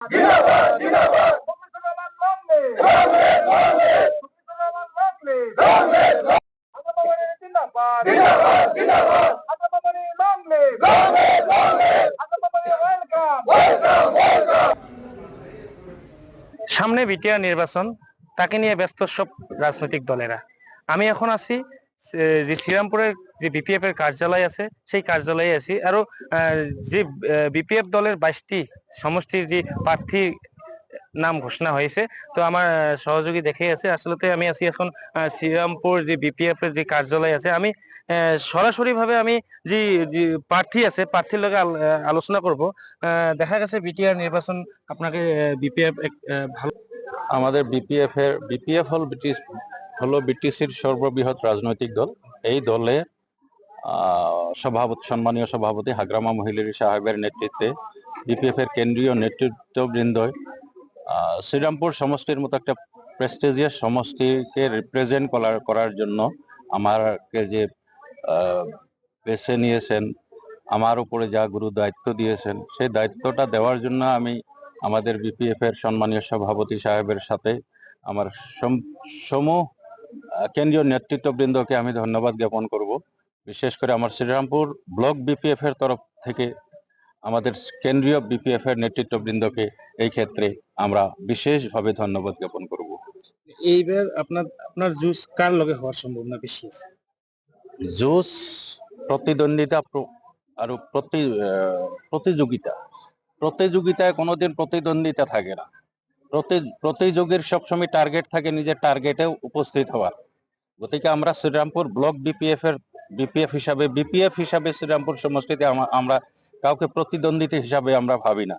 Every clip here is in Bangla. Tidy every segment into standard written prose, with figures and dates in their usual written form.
জিন্দাবাদ জিন্দাবাদ মুজিবুর রহমান লংলে লংলে লংলে মুজিবুর রহমান লংলে লংলে আসামাবাড়ি জিন্দাবাদ জিন্দাবাদ জিন্দাবাদ আসামাবাড়ি লংলে লংলে লংলে আসামাবাড়ি ওয়েলকাম ওয়েলকাম ওয়েলকাম। সামনে বিটিআর নির্বাচন, তাকে নিয়ে ব্যস্ত সব রাজনৈতিক দলেরা। আমি এখন আছি যে শ্রীরামপুরের যে বিপিএফ এর কার্যালয় আছে সেই কার্যালয়ে আছি। আরো যে বিপিএফ দলের 22টি সমষ্টির যে প্রার্থী নাম ঘোষণা হয়েছে, তো আমার সহযোগী দেখে আছে। আসলে আমি আছি এখন শ্রীরামপুর যে বিপিএফ এর যে কার্যালয় আছে। আমি সরাসরি ভাবে আমি যে প্রার্থী আছে প্রার্থীর লগে আলোচনা করব। দেখা গেছে বিটিআর নির্বাচন আপনাকে বিপিএফ ভালো। আমাদের বিপিএফ হলো বিটিসির সর্ববৃহৎ রাজনৈতিক দল। এই দলে সম্মানীয় সভাপতি হাগ্রামা মহিলারী সাহেবের নেতৃত্বে বিপিএফ এর কেন্দ্রীয় নেতৃত্ববৃন্দ শ্রীরামপুর সমষ্টির মতো একটা প্রেস্টিজিয়াস সমষ্টিকে রিপ্রেজেন্ট করার জন্য আমাকে যে বেছে নিয়েছেন, আমার উপরে যা গুরু দায়িত্ব দিয়েছেন, সেই দায়িত্বটা দেওয়ার জন্য আমি আমাদের বিপিএফ এর সম্মানীয় সভাপতি সাহেবের সাথে আমার সমূহ কেন্দ্রীয় নেতৃত্ববৃন্দকে আমি ধন্যবাদ জ্ঞাপন করব। বিশেষ করে আমার শ্রীরামপুর ব্লক বিপিএফ এর তরফ থেকে আমাদের কেন্দ্রীয় বিপিএফ এর নেতৃত্ববৃন্দকে এই ক্ষেত্রে আমরা বিশেষভাবে ধন্যবাদ জ্ঞাপন করব। এইবার আপনার জুস কার লগে হওয়ার সম্ভাবনা বেশি আছে? জুস প্রতিদ্বন্দ্বিতা আর প্রতিযোগিতায় কোনোদিন প্রতিদ্বন্দ্বিতা থাকে না। প্রতিযোগীর সবসময় টার্গেট থাকে নিজের টার্গেটে উপস্থিত হওয়ার। গতিকে আমরা শ্রীরামপুর ব্লক বিপিএফ হিসাবে শ্রীরামপুর সমষ্টিতে আমরা কাউকে প্রতিদ্বন্দ্বী হিসাবে আমরা ভাবি না।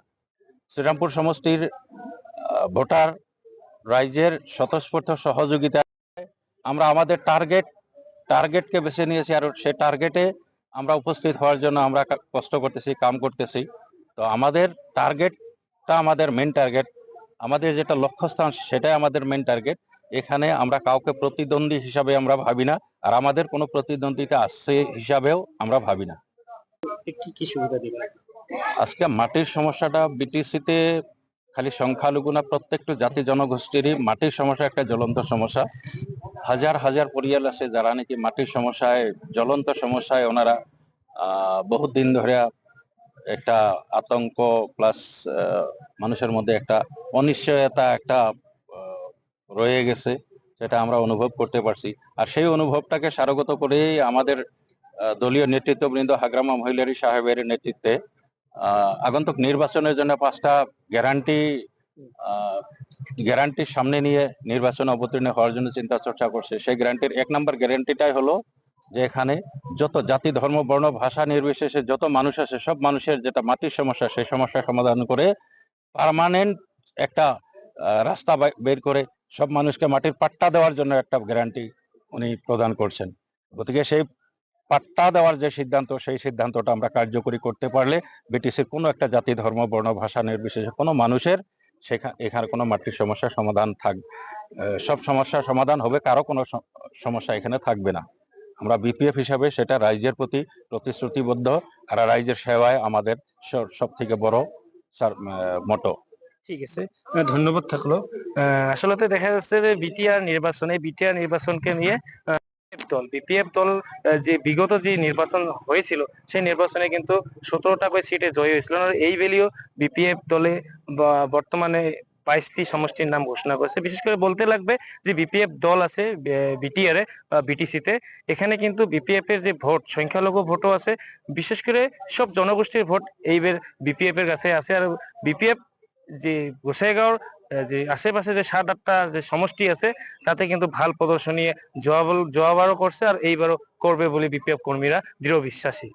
শ্রীরামপুর সমষ্টির ভোটার রাইজের স্বতঃস্ফূর্ত সহযোগিতা আমরা আমাদের টার্গেটকে বেছে নিয়েছি, আর সে টার্গেটে আমরা উপস্থিত হওয়ার জন্য আমরা কষ্ট করতেছি, কাম করতেছি। তো আমাদের টার্গেটটা আমাদের মেন টার্গেট, আমাদের যেটা লক্ষ্যস্থান সেটাই আমাদের মেন টার্গেট। এখানে আমরা কাউকে প্রতিদ্বন্দ্বী হিসাবে আমরা ভাবি না, আর আমাদের কোনো প্রতিদ্বন্দ্বিতা আসছে হিসাবেও আমরা ভাবি না। কি সুবিধা দিবেন? আজকে মাটির সমস্যাটা বিটিসিতে খালি সংখ্যালঘু না, প্রত্যেকটা জাতি জনগোষ্ঠীরই মাটির সমস্যা একটা জ্বলন্ত সমস্যা। হাজার হাজার পরিয়াল আছে যারা নাকি মাটির সমস্যায়, জ্বলন্ত সমস্যায় ওনারা বহুত দিন ধরে একটা আতঙ্ক প্লাস মানুষের মধ্যে একটা অনিশ্চয়তা একটা রয়ে গেছে, সেটা আমরা অনুভব করতে পারছি। আর সেই অনুভবটাকে সারগত করেই আমাদের দলীয় নেতৃত্ববৃন্দ হাগ্রামা মহিলারী সাহেবের নেতৃত্বে আগন্তুক নির্বাচনের জন্য 5টা গ্যারান্টির সামনে নিয়ে নির্বাচনে অবতীর্ণ হওয়ার জন্য চিন্তা চর্চা করছে। সেই গ্যারান্টির 1 নম্বর গ্যারান্টিটাই হলো যে এখানে যত জাতি, ধর্ম, বর্ণ, ভাষা নির্বিশেষে যত মানুষ আছে, সব মানুষের যেটা মাটির সমস্যা, সেই সমস্যা সমাধান করে পার্মানেন্ট একটা রাস্তা বের করে সব মানুষকে মাটির পাট্টা দেওয়ার জন্য একটা গ্যারান্টি উনি প্রদান করছেন। গতিকে সেই পাট্টা দেওয়ার যে সিদ্ধান্ত, সেই সিদ্ধান্তটা আমরা কার্যকরী করতে পারলে বিটিসির কোনো একটা জাতি, ধর্ম, বর্ণ, ভাষা নির্বিশেষে কোনো মানুষের এখানে কোনো মাটির সমস্যার সমাধান সব সমস্যার সমাধান হবে, কারো কোনো সমস্যা এখানে থাকবে না। আমরা বিপিএফ হিসাবে সেটা রাইজের প্রতি প্রতিশ্রুতিবদ্ধ, আর রাইজের সেবায় আমাদের সব থেকে বড় মোটো। ঠিক আছে, ধন্যবাদ থাকলো। আসলে দেখা যাচ্ছে যে বিটিআর নির্বাচনকে নিয়ে বিপিএফ দল যে বিগত যে নির্বাচন হয়েছিল সেই নির্বাচনে কিন্তু 17টা করে সিটে জয়ী হয়েছিল। এই ভ্যালিও বিপিএফ দলে বর্তমানে 22টি সমষ্টির নাম ঘোষণা করেছে। বিশেষ করে বলতে লাগবে যে বিপিএফ দল আছে বিটিআর এ বিটিসিতে, এখানে কিন্তু বিপিএফ এর যে ভোট, সংখ্যালঘু ভোটও আছে। বিশেষ করে সব জনগোষ্ঠীর ভোট এইবার বিপিএফ এর কাছে আছে। আর বিপিএফ যে গোসাইগাঁওর যে আশেপাশে যে 7-8টা যে সমষ্টি আছে তাতে কিন্তু ভাল প্রদর্শনী জবাবও করছে, আর এইবারও করবে বলে বিপিএফ কর্মীরা দৃঢ় বিশ্বাসী।